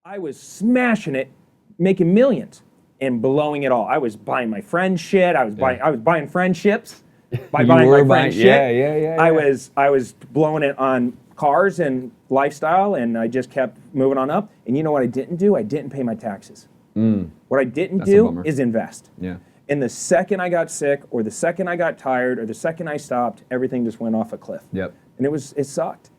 I was smashing it, making millions, and blowing it all. I was buying my friends' shit. I was buying friendships by buying my friends' shit. Yeah. I was blowing it on cars and lifestyle, and I just kept moving on up. And you know what I didn't do? I didn't pay my taxes. What I didn't do is invest. Yeah. And the second I got sick, or the second I got tired, or the second I stopped, everything just went off a cliff. Yep. And it sucked.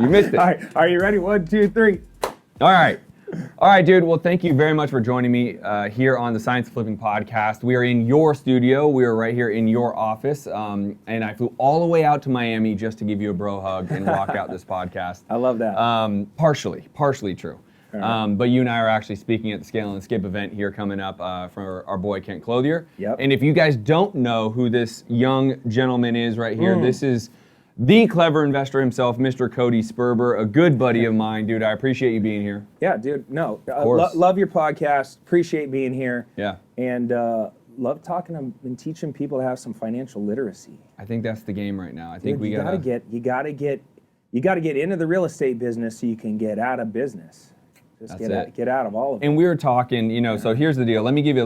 You missed it. All right, are you ready? 1, 2, 3. All right, dude. Well, thank you very much for joining me here on the Science of Flipping podcast. We are in your studio. We are right here in your office. And I flew all the way out to Miami just to give you a bro hug and rock out this podcast. I love that. Partially true. Right. But you and I are actually speaking at the Scale and Skip event here coming up for our boy 𝐁𝐂𝐂𝐿. Yep. And if you guys don't know who this young gentleman is right here, this is the clever investor himself, Mr. Cody Sperber, a good buddy of mine, dude. I appreciate you being here. Yeah, dude. No, course. Love your podcast. Appreciate being here. Yeah. And love talking and teaching people to have some financial literacy. I think that's the game right now. I think we gotta you gotta get into the real estate business so you can get out of business. Just get out of all of it. And we were talking, so here's the deal. Let me give you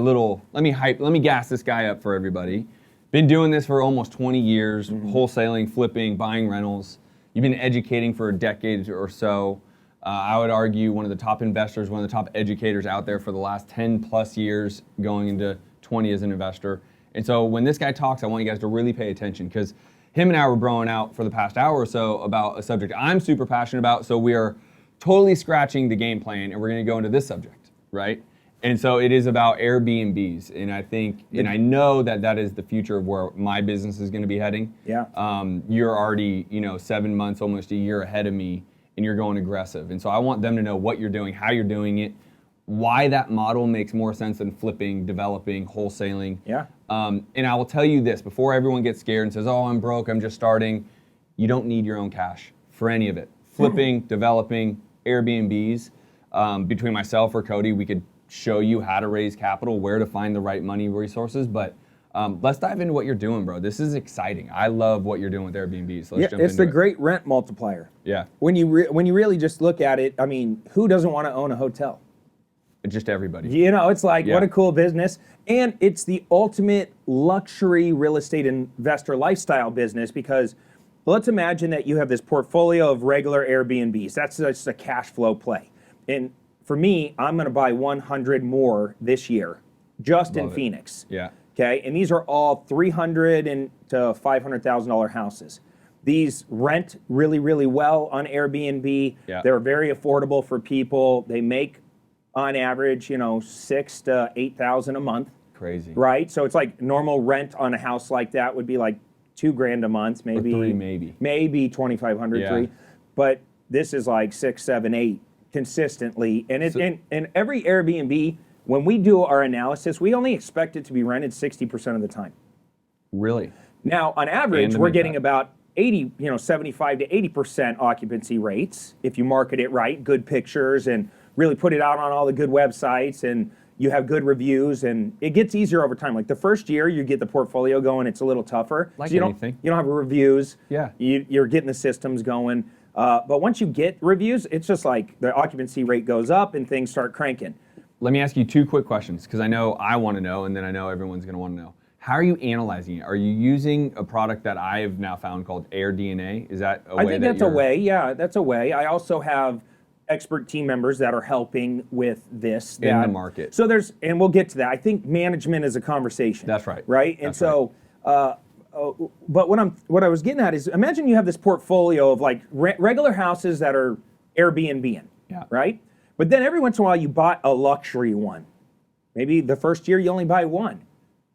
let me gas this guy up for everybody. Been doing this for almost 20 years, wholesaling, flipping, buying rentals. You've been educating for a decade or so. I would argue one of the top investors, one of the top educators out there for the last 10 plus years, going into 20 as an investor. And so when this guy talks, I want you guys to really pay attention, because him and I were broing out for the past hour or so about a subject I'm super passionate about. So we are totally scratching the game plan, and we're going to go into this subject, right? And so it is about Airbnbs, and I think, and I know that is the future of where my business is going to be heading. Yeah. You're already, 7 months, almost a year ahead of me, and you're going aggressive. And so I want them to know what you're doing, how you're doing it, why that model makes more sense than flipping, developing, wholesaling. Yeah. And I will tell you this, before everyone gets scared and says, oh, I'm broke, I'm just starting, you don't need your own cash for any of it. Flipping, developing, Airbnbs, between myself or Cody, we could show you how to raise capital, where to find the right money resources, but let's dive into what you're doing, bro. This is exciting. I love what you're doing with Airbnb. So let's jump into it. It's the great rent multiplier. Yeah. When you really just look at it, I mean, who doesn't want to own a hotel? Just everybody. It's like, what a cool business. And it's the ultimate luxury real estate investor lifestyle business, because let's imagine that you have this portfolio of regular Airbnbs. That's just a cash flow play. And for me, I'm going to buy 100 more this year, just in Phoenix. Yeah. Okay, and these are all $300,000 to $500,000 houses. These rent really, really well on Airbnb. Yeah. They're very affordable for people. They make, on average, $6,000 to $8,000 a month. Crazy. Right. So it's like normal rent on a house like that would be like $2,000 a month, maybe. Or $3,000. Maybe $2,500, Yeah. $3,000. But this is like $6,000, $7,000, $8,000. Consistently, and and every Airbnb, when we do our analysis, we only expect it to be rented 60% of the time. Really? Now, on average, we're getting about 75 to 80% occupancy rates if you market it right, good pictures, and really put it out on all the good websites, and you have good reviews, and it gets easier over time. Like the first year, you get the portfolio going, it's a little tougher. Like so anything. You don't have reviews. Yeah. You're getting the systems going. But once you get reviews, it's just like the occupancy rate goes up and things start cranking. Let me ask you 2 quick questions, because I know I want to know, and then I know everyone's going to want to know. How are you analyzing it? Are you using a product that I have now found called AirDNA? Is that a way? I think that's a way. Yeah, that's a way. I also have expert team members that are helping with this. In the market. So and we'll get to that. I think management is a conversation. That's right. Right? And so, but what I was getting at is, imagine you have this portfolio of like regular houses that are Airbnb-ing, right? But then every once in a while you bought a luxury one. Maybe the first year you only buy one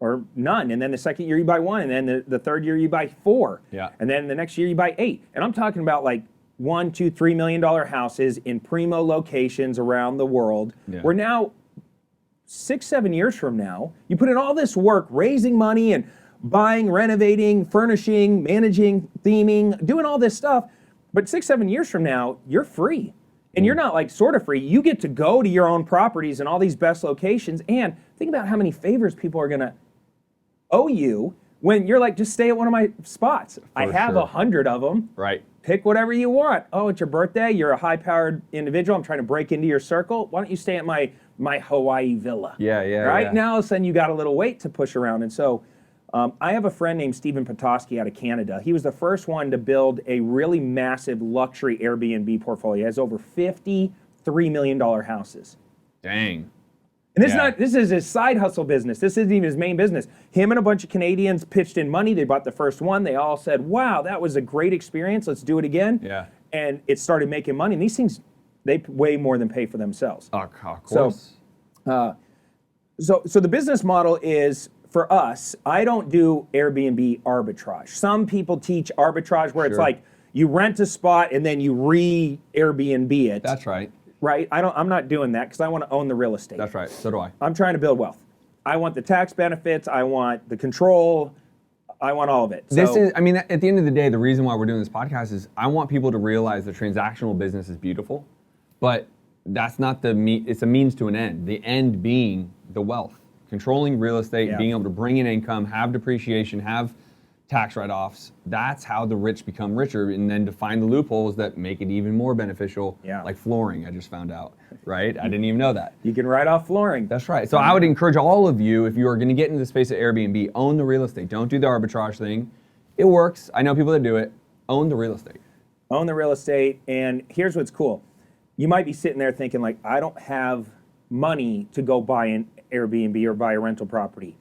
or none, and then the second year you buy one, and then the third year you buy 4, and then the next year you buy 8. And I'm talking about like $1, $2, $3 million houses in primo locations around the world. Where now, 6, 7 years from now, you put in all this work raising money and buying, renovating, furnishing, managing, theming, doing all this stuff. But 6, 7 years from now, you're free. And you're not like sort of free. You get to go to your own properties and all these best locations. And think about how many favors people are going to owe you when you're like, just stay at one of my spots. I have 100 of them. Right. Pick whatever you want. Oh, it's your birthday. You're a high-powered individual. I'm trying to break into your circle. Why don't you stay at my Hawaii villa? Yeah. Right now, all of a sudden, you got a little weight to push around. And so I have a friend named Stephen Petoskey out of Canada. He was the first one to build a really massive luxury Airbnb portfolio. He has over 53 million dollar houses. Dang. And this is his side hustle business. This isn't even his main business. Him and a bunch of Canadians pitched in money. They bought the first one. They all said, wow, that was a great experience. Let's do it again. Yeah. And it started making money. And these things, they way more than pay for themselves. Of course. So the business model is, for us, I don't do Airbnb arbitrage. Some people teach arbitrage where it's like you rent a spot and then you re-Airbnb it. That's right. Right? I'm not doing that because I want to own the real estate. That's right. So do I. I'm trying to build wealth. I want the tax benefits. I want the control. I want all of it. This is, I mean, at the end of the day, the reason why we're doing this podcast is I want people to realize the transactional business is beautiful, but that's not it's a means to an end. The end being the wealth. Controlling real estate, being able to bring in income, have depreciation, have tax write-offs. That's how the rich become richer, and then to find the loopholes that make it even more beneficial, like flooring, I just found out, right? I didn't even know that. You can write off flooring. That's right. So I would encourage all of you, if you are going to get into the space of Airbnb, own the real estate. Don't do the arbitrage thing. It works. I know people that do it. Own the real estate. Own the real estate, and here's what's cool. You might be sitting there thinking, like, I don't have money to go buy an Airbnb or buy a rental property.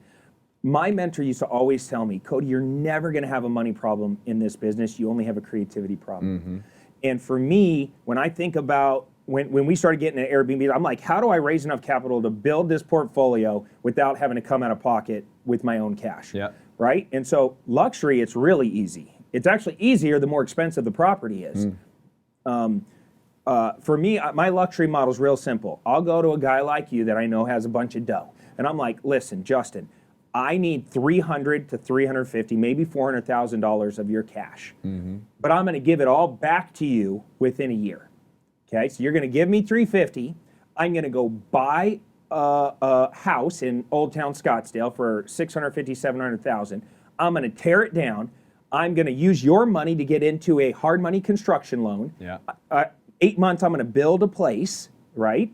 My mentor used to always tell me, Cody, you're never going to have a money problem in this business. You only have a creativity problem. And for me, when I think about when we started getting an Airbnb, I'm like, how do I raise enough capital to build this portfolio without having to come out of pocket with my own cash? Right? And so luxury, it's really easy. It's actually easier the more expensive the property is. For me, my luxury model is real simple. I'll go to a guy like you that I know has a bunch of dough. And I'm like, listen, Justin, I need $300 to $350, maybe $400,000 of your cash. But I'm going to give it all back to you within a year. Okay, so you're going to give me $350. I'm going to go buy a house in Old Town Scottsdale for $650,000, $700,000. I'm going to tear it down. I'm going to use your money to get into a hard money construction loan. 8 months, I'm going to build a place, right?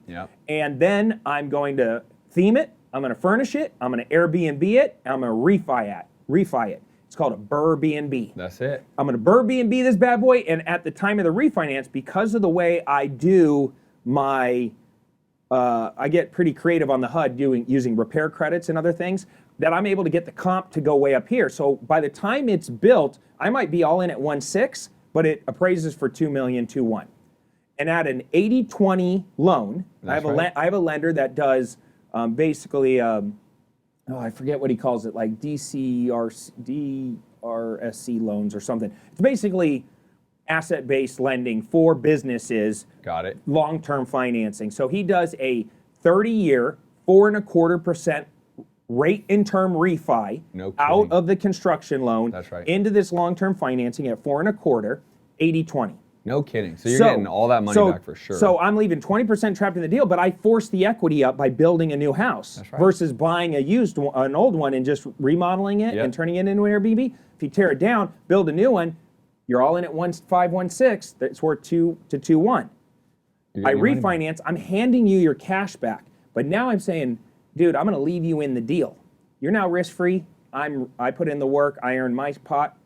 And then I'm going to theme it. I'm going to furnish it. I'm going to Airbnb it. And I'm going to refi it. It's called a Airbnb. That's it. I'm going to Airbnb this bad boy. And at the time of the refinance, because of the way I do my, I get pretty creative on the HUD using repair credits and other things, that I'm able to get the comp to go way up here. So by the time it's built, I might be all in at 1.6, but it appraises for 2 million, 2.1. And at an 80-20 loan, I have a lender that does basically, I forget what he calls it, like DRSC loans or something. It's basically asset-based lending for businesses. Got it. Long-term financing. So he does a 30-year, 4.25% rate in term refi out of the construction loan into this long-term financing at 4.25, 80-20. No kidding. So you're getting all that money back for sure. So I'm leaving 20% trapped in the deal, but I force the equity up by building a new house versus buying an old one and just remodeling it and turning it into an Airbnb. If you tear it down, build a new one, you're all in at 1.516. That's worth 2 to 2.1. I refinance. I'm handing you your cash back, but now I'm saying, dude, I'm going to leave you in the deal. You're now risk-free. I put in the work. I earn my spot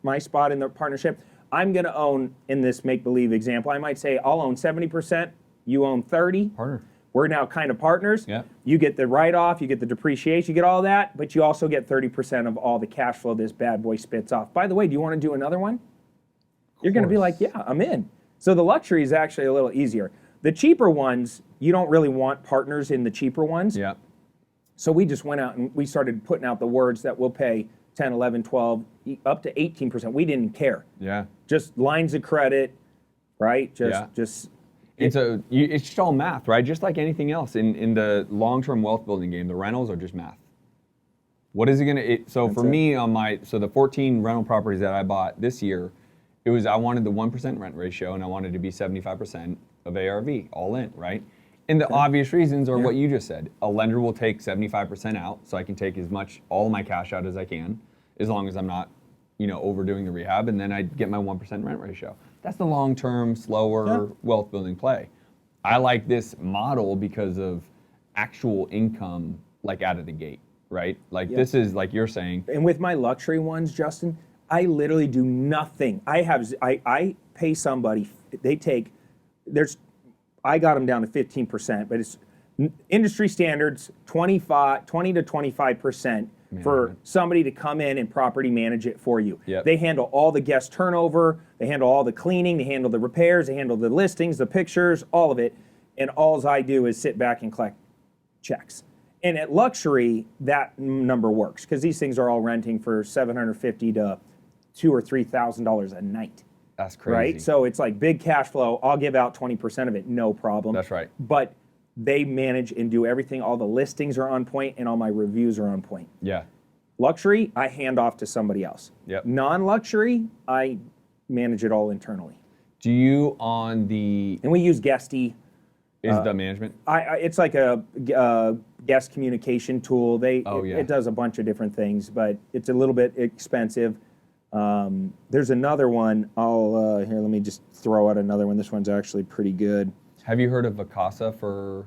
in the partnership. I'm going to own, in this make-believe example, I might say I'll own 70%, you own 30%. Partner. We're now kind of partners. You get the write-off, you get the depreciation, you get all that, but you also get 30% of all the cash flow this bad boy spits off. By the way, do you want to do another one? You're going to be like, yeah, I'm in. So the luxury is actually a little easier. The cheaper ones, you don't really want partners in the cheaper ones. So we just went out and we started putting out the words that we'll pay 10, 11, 12, up to 18%. We didn't care. Just lines of credit, right? Just. It's just all math, right? Just like anything else in the long-term wealth building game, the rentals are just math. What is it gonna? So for me, on the 14 rental properties that I bought this year, it was I wanted the 1% rent ratio, and I wanted to be 75% of ARV, all in, right? And the obvious reasons are what you just said. A lender will take 75% out, so I can take all of my cash out as I can, as long as I'm not, overdoing the rehab, and then I get my 1% rent ratio. That's the long-term, slower wealth building play. I like this model because of actual income, like out of the gate. Right? Like this is like you're saying. And with my luxury ones, Justin, I literally do nothing. I pay somebody, I got them down to 15%, but it's industry standards, 20 to 25% for somebody to come in and property manage it for you. Yep. They handle all the guest turnover, they handle all the cleaning, they handle the repairs, they handle the listings, the pictures, all of it. And all I do is sit back and collect checks. And at luxury, that number works because these things are all renting for $750 to $2,000 or $3,000 a night. That's crazy. Right? So it's like big cash flow. I'll give out 20% of it, no problem. That's right. But they manage and do everything. All the listings are on point and all my reviews are on point. Yeah. Luxury, I hand off to somebody else. Yep. Non-luxury, I manage it all internally. Do you on the... And we use Guesty. Is the management? It's like a guest communication tool. It does a bunch of different things, but it's a little bit expensive. There's another one. Here, let me just throw out another one. This one's actually pretty good. Have you heard of Vicasa for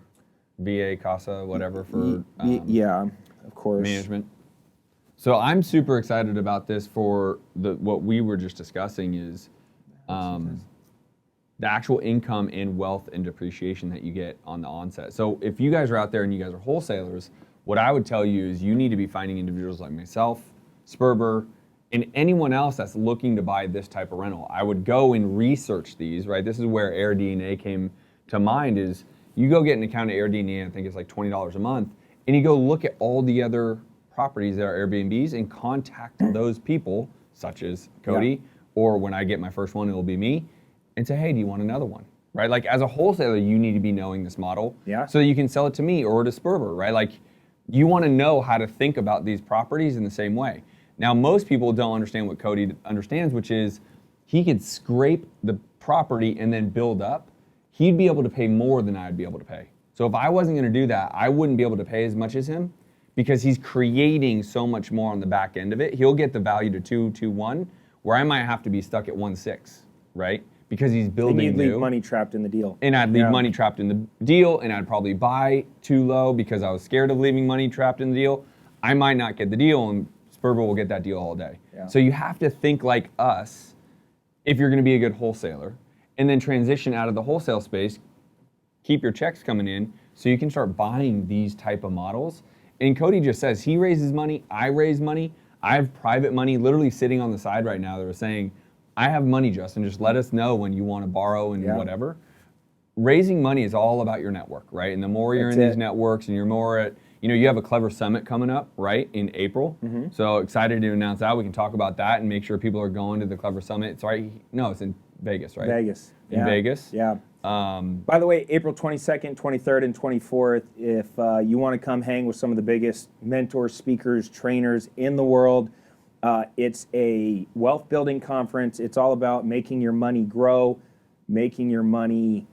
𝐕𝒂𝒕, whatever for? Yeah, of course. Management. So I'm super excited about this for what we were just discussing is. The actual income and wealth and depreciation that you get on the onset. So if you guys are out there and you guys are wholesalers, what I would tell you is you need to be finding individuals like myself, Sperber, and anyone else that's looking to buy this type of rental. I would go and research these, right? This is where 𝐅 came to mind is you go get an account at 𝐅, I think it's like $20 a month, and you go look at all the other properties that are Airbnbs and contact those people, such as Cody, or when I get my first one, it'll be me, and say, hey, do you want another one? Right? Like as a wholesaler, you need to be knowing this model so that you can sell it to me or to Sperber, right? Like you want to know how to think about these properties in the same way. Now, most people don't understand what Cody understands, which is he could scrape the property and then build up. He'd be able to pay more than I'd be able to pay. So if I wasn't going to do that, I wouldn't be able to pay as much as him because he's creating so much more on the back end of it. He'll get the value to 2.21, where I might have to be stuck at 1.6, right? Because he's building new. And you'd leave money trapped in the deal. And I'd leave money trapped in the deal, and I'd probably buy too low because I was scared of leaving money trapped in the deal. I might not get the deal, and Sperber will get that deal all day. Yeah. So you have to think like us if you're going to be a good wholesaler, and then transition out of the wholesale space, keep your checks coming in, so you can start buying these type of models. And Cody just says he raises money, I raise money. I have private money literally sitting on the side right now that are saying, I have money, Justin. Just let us know when you want to borrow and whatever. Raising money is all about your network, right? And the more you're in these networks and you're more at, you have a 𝐓𝐒𝐅 Summit coming up, right, in April. So excited to announce that. We can talk about that and make sure people are going to the 𝐓𝐿VR Summit. It's right. No, it's in Vegas, right? Vegas. In Vegas. Yeah. By the way, April 22nd, 23rd, and 24th, if you want to come hang with some of the biggest mentors, speakers, trainers in the world, it's a wealth building conference. It's all about making your money grow, making your money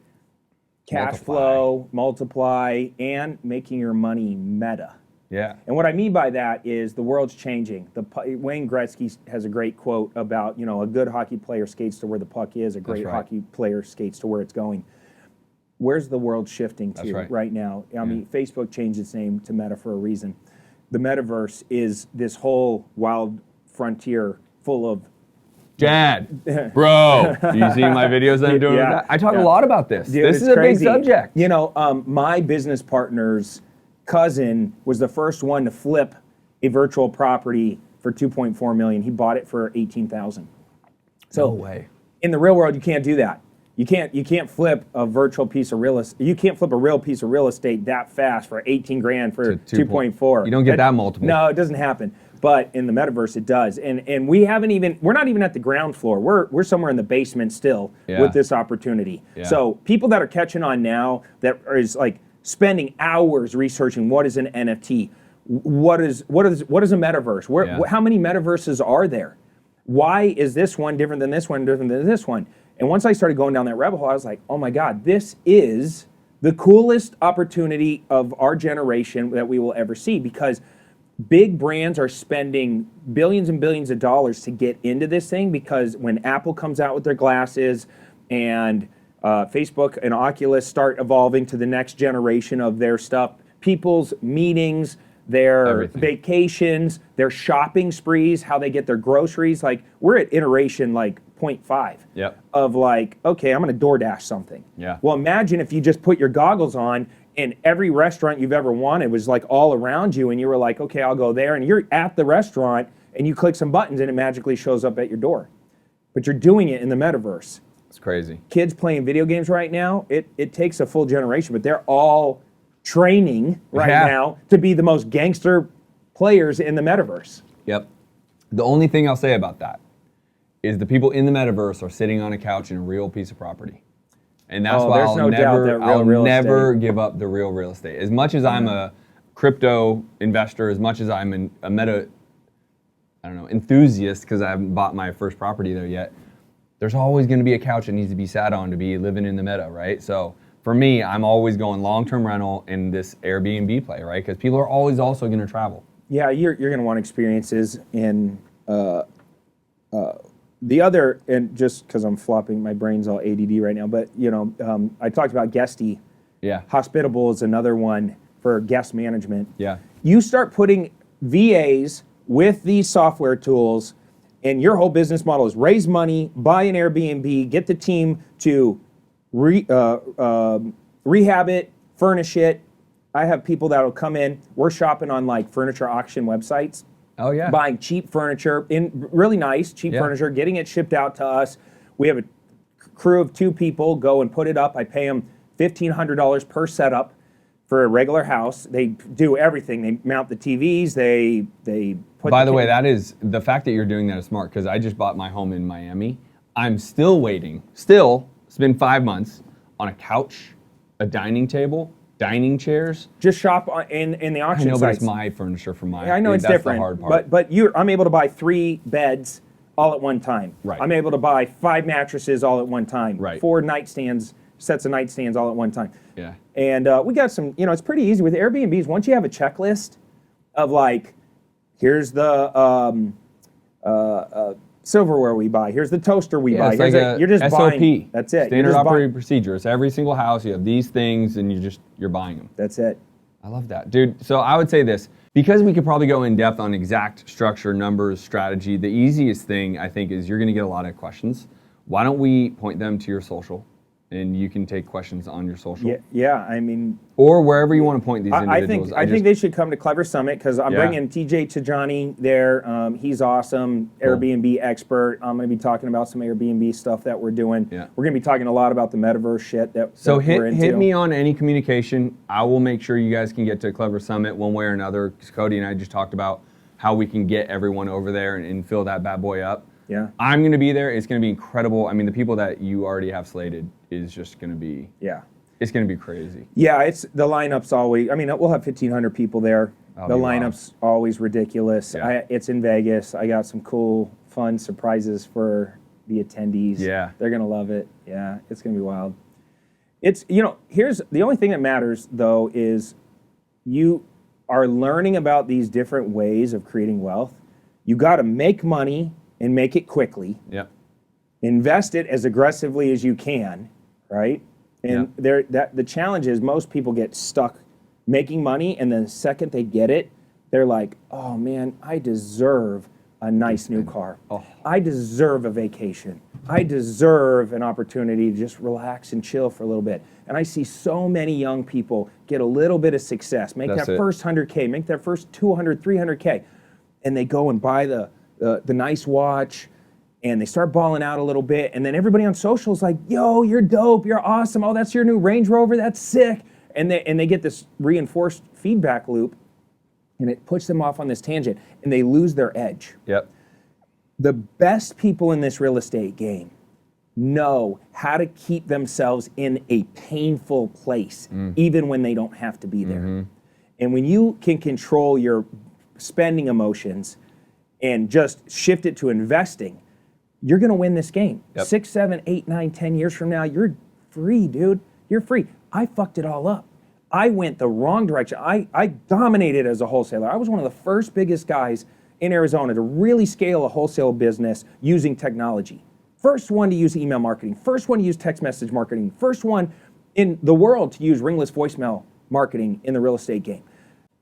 cash flow, multiply, and making your money meta. Yeah. And what I mean by that is the world's changing. Wayne Gretzky has a great quote about, a good hockey player skates to where the puck is, a great hockey player skates to where it's going. Where's the world shifting to right now? I mean, Facebook changed its name to Meta for a reason. The Metaverse is this whole wild frontier full of Dad, bro, do you see my videos that I'm doing? With that? I talk a lot about this. Dude, this is a crazy. big subject. My business partner's cousin was the first one to flip a virtual property for $2.4 million. He bought it for $18,000. So no way. In the real world, you can't do that. You can't flip a virtual piece of real estate. You can't flip a real piece of real estate that fast for 18 grand for 2.4. You don't get that multiple. No, it doesn't happen. But in the Metaverse, it does. And we're not even at the ground floor. We're somewhere in the basement still with this opportunity. Yeah. So people that are catching on now that is like spending hours researching what is an NFT, what is a metaverse? How many metaverses are there? Why is this one different than this one, different than this one? And once I started going down that rabbit hole, I was like, oh my God, this is the coolest opportunity of our generation that we will ever see, because big brands are spending billions and billions of dollars to get into this thing, because when Apple comes out with their glasses and Facebook and Oculus start evolving to the next generation of their stuff, people's meetings, their vacations, their shopping sprees, how they get their groceries. Like, we're at iteration like 0.5 of like, okay, I'm gonna DoorDash something. Well, imagine if you just put your goggles on and every restaurant you've ever wanted was like all around you, and you were like, okay, I'll go there, and you're at the restaurant and you click some buttons and it magically shows up at your door. But you're doing it in the metaverse. It's crazy. Kids playing video games right now, it takes a full generation, but they're all training now to be the most gangster players in the metaverse. The only thing I'll say about that is the people in the metaverse are sitting on a couch in a real piece of property. And that's why I'll never give up the real estate. As much as I'm a crypto investor, as much as I'm a meta, enthusiast, because I haven't bought my first property there yet, there's always gonna be a couch that needs to be sat on to be living in the meta, right? So for me, I'm always going long-term rental in this Airbnb play, right? Because people are always also going to travel. Yeah, you're going to want experiences in the other, and just because I'm flopping, my brain's all ADD right now, but I talked about 𝐓𝐒𝐿. Hospitable is another one for guest management. You start putting VAs with these software tools, and your whole business model is raise money, buy an Airbnb, get the team to rehab it, furnish it. I have people that will come in. We're shopping on like furniture auction websites. Buying cheap furniture, really nice, cheap furniture, getting it shipped out to us. We have a crew of 2 people go and put it up. I pay them $1,500 per setup for a regular house. They do everything. They mount the TVs. They put. By the way, that is the fact that you're doing that is smart, because I just bought my home in Miami. I'm still waiting. It's been 5 months on a couch, a dining table, dining chairs. Just shop in the auction sites. But it's my furniture for my. I know it's different. The hard part. But I'm able to buy 3 beds all at one time. I'm able to buy 5 mattresses all at one time. 4 nightstands, sets of nightstands all at one time. And we got some. It's pretty easy with Airbnbs. Once you have a checklist of like, here's the silverware we buy. Here's the toaster we buy. It's like you're just SOP. buying. That's it. Standard operating procedure. It's every single house. You have these things, and you're buying them. That's it. I love that, dude. So I would say this, because we could probably go in depth on exact structure, numbers, strategy. The easiest thing I think is you're going to get a lot of questions. Why don't we point them to your social, and you can take questions on your social? I mean, or wherever you want to point these individuals. I think they should come to 𝐓𝐿 Summit, because I'm bringing TJ Tajani there. He's awesome, Airbnb expert. I'm going to be talking about some Airbnb stuff that we're doing. We're going to be talking a lot about the metaverse shit that we're into. Hit me on any communication. I will make sure you guys can get to 𝐓𝐿 Summit one way or another, because Cody and I just talked about how we can get everyone over there and fill that bad boy up. I'm going to be there. It's going to be incredible. I mean, the people that you already have slated is just going to be, it's going to be crazy. It's the lineup's always, I mean, we'll have 1,500 people there. The lineup's always ridiculous. It's in Vegas. I got some cool, fun surprises for the attendees. They're going to love it. It's going to be wild. It's, here's the only thing that matters, though, is you are learning about these different ways of creating wealth. You got to make money and make it quickly. Invest it as aggressively as you can, right? And the challenge is most people get stuck making money, and then the second they get it, they're like, oh man, I deserve a nice new car. I deserve a vacation. I deserve an opportunity to just relax and chill for a little bit. And I see so many young people get a little bit of success, make that first 100K, make their first 200, 300K, and they go and buy the nice watch, and they start balling out a little bit, and then everybody on social is like, yo, you're dope, you're awesome, oh, that's your new Range Rover, that's sick. And they get this reinforced feedback loop, and it puts them off on this tangent, and they lose their edge. The best people in this real estate game know how to keep themselves in a painful place, even when they don't have to be there. And when you can control your spending emotions and just shift it to investing, you're going to win this game. Yep. 6, 7, 8, 9, 10 years from now, you're free, dude. You're free. I fucked it all up. I went the wrong direction. I dominated as a wholesaler. I was one of the first biggest guys in Arizona to really scale a wholesale business using technology. First one to use email marketing. First one to use text message marketing. First one in the world to use ringless voicemail marketing in the real estate game.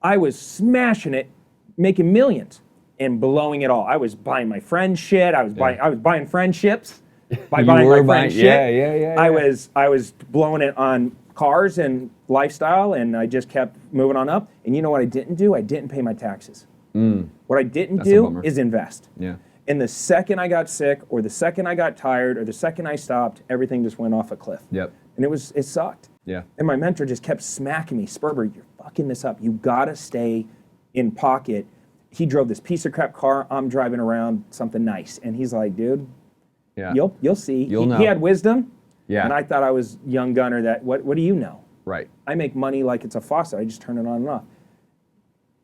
I was smashing it, making millions, and blowing it all. I was buying my friends' shit. I was buying friendships by buying my friends' shit. Yeah. I was blowing it on cars and lifestyle, and I just kept moving on up. And you know what I didn't do? I didn't pay my taxes. What I didn't do is invest. Yeah. And the second I got sick, or the second I got tired, or the second I stopped, everything just went off a cliff. Yep. And it sucked. Yeah. And my mentor just kept smacking me, Sperber, you're fucking this up. You gotta stay in pocket. He drove this piece of crap car. I'm driving around something nice. And he's like, dude, yeah. you'll see. You'll know. He had wisdom. Yeah. And I thought I was young gunner that, what do you know? Right. I make money like it's a faucet. I just turn it on and off.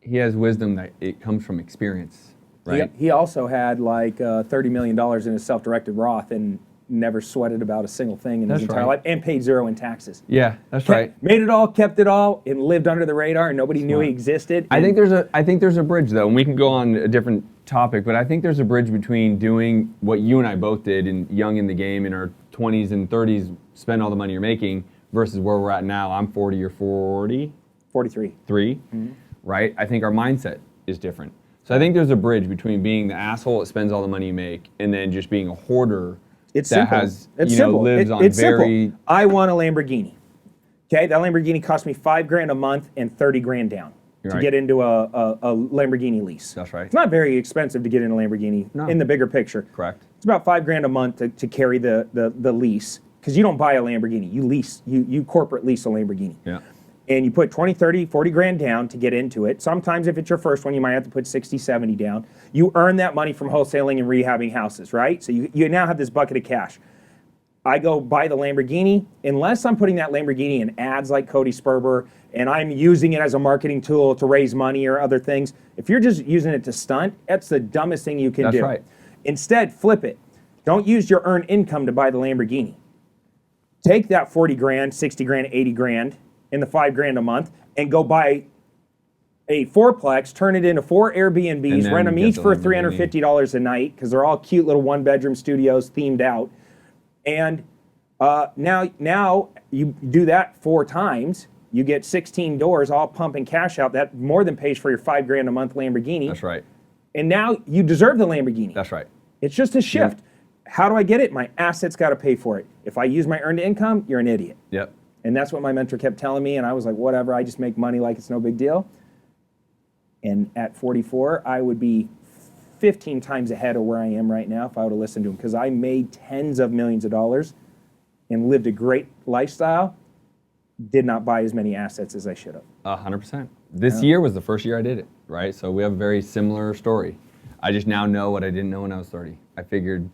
He has wisdom that it comes from experience, right? He also had like $30 million in his self-directed Roth and never sweated about a single thing in his entire life, and paid zero in taxes. Yeah, that's right. Made it all, kept it all, and lived under the radar, and nobody knew he existed. I think there's a bridge though, and we can go on a different topic, but I think there's a bridge between doing what you and I both did and young in the game in our 20s and 30s, spend all the money you're making, versus where we're at now. I'm 40, you're 40? 43. 3, right? I think our mindset is different. So I think there's a bridge between being the asshole that spends all the money you make and then just being a hoarder It's that simple. has, It's simple. lives on It's very... simple. I want a Lamborghini. Okay, that Lamborghini cost me $5,000 a month and 30 grand down to get into a Lamborghini lease. That's right. It's not very expensive to get in a Lamborghini in the bigger picture. Correct. It's about $5,000 a month to carry the lease, because you don't buy a Lamborghini. You lease, you corporate lease a Lamborghini. Yeah. And you put 20, 30, 40 grand down to get into it. Sometimes if it's your first one, you might have to put 60, 70 down. You earn that money from wholesaling and rehabbing houses, right? So you now have this bucket of cash. I go buy the Lamborghini, unless I'm putting that Lamborghini in ads like Cody Sperber, and I'm using it as a marketing tool to raise money or other things. If you're just using it to stunt, that's the dumbest thing you can do. That's right. Instead, flip it. Don't use your earned income to buy the Lamborghini. Take that 40 grand, 60 grand, 80 grand, and the $5,000 a month, and go buy a fourplex, turn it into 4 Airbnbs, rent them each for $350 a night, because they're all cute little one-bedroom studios themed out. And now you do that 4 times, you get 16 doors, all pumping cash out. That more than pays for your $5,000 a month Lamborghini. That's right. And now you deserve the Lamborghini. That's right. It's just a shift. Yep. How do I get it? My assets got to pay for it. If I use my earned income, you're an idiot. Yep. And that's what my mentor kept telling me, and I was like, whatever, I just make money like it's no big deal. And at 44, I would be 15 times ahead of where I am right now if I would have listened to him, because I made tens of millions of dollars and lived a great lifestyle, did not buy as many assets as I should have. 100%. This year was the first year I did it, right? So we have a very similar story. I just now know what I didn't know when I was 30. I figured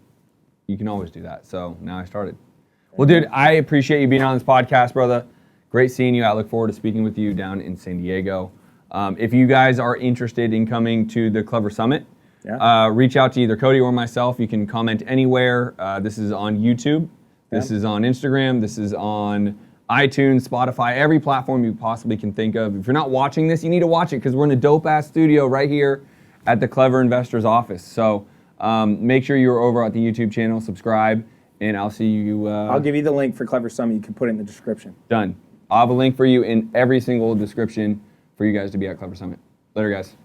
you can always do that, so now I started. Well, dude, I appreciate you being on this podcast, brother. Great seeing you. I look forward to speaking with you down in San Diego. If you guys are interested in coming to the 𝐓𝐒𝐅 Summit, reach out to either Cody or myself. You can comment anywhere. This is on YouTube. This is on Instagram. This is on iTunes, Spotify, every platform you possibly can think of. If you're not watching this, you need to watch it, because we're in a dope-ass studio right here at the 𝐓𝐿ER Investors office. So make sure you're over at the YouTube channel, subscribe, and I'll see you. I'll give you the link for 𝐓𝐅 Summit. You can put it in the description. Done. I'll have a link for you in every single description for you guys to be at 𝐓𝐅 Summit. Later, guys.